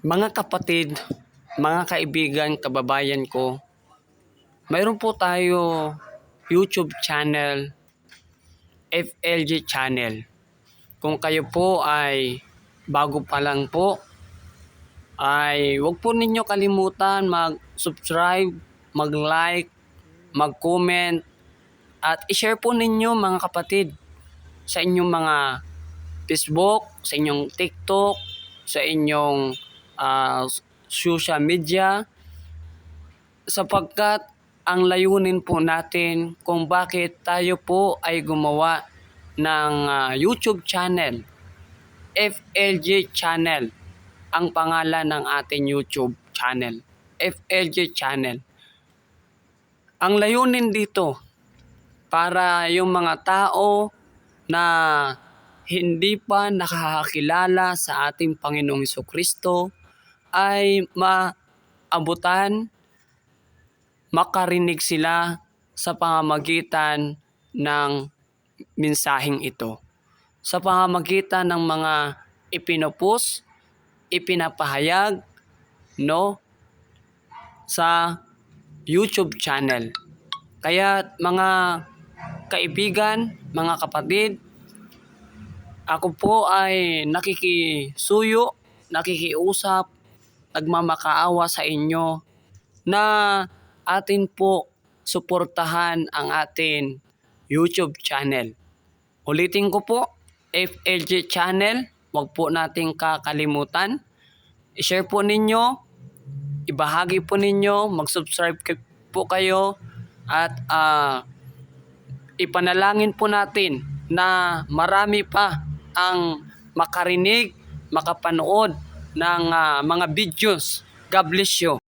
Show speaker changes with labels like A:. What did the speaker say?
A: Mga kapatid, mga kaibigan, kababayan ko, mayroon po tayo YouTube channel, FLG channel. Kung kayo po ay bago pa lang po, ay huwag po ninyo kalimutan mag-subscribe, mag-like, mag-comment, at i-share po ninyo mga kapatid sa inyong mga Facebook, sa inyong TikTok, sa inyong social media, sapagkat ang layunin po natin kung bakit tayo po ay gumawa ng YouTube channel, FLG channel, ang pangalan ng ating YouTube channel, FLG channel. Ang layunin dito, para yung mga tao na hindi pa nakakakilala sa ating Panginoong Jesucristo ay maabutan, makarinig sila sa pamamagitan ng mensaheng ito. Sa pamamagitan ng mga ipinopost, ipinapahayag, sa YouTube channel. Kaya mga kaibigan, mga kapatid, ako po ay nakikisuyo, nakikiusap, nagmamakaawa sa inyo na atin po suportahan ang atin YouTube channel. Ulitin ko po, FLG channel, huwag po nating kakalimutan. I-share po ninyo, ibahagi po ninyo, mag-subscribe po kayo, at ipanalangin po natin na marami pa ang makarinig, makapanood ng mga videos. God bless you.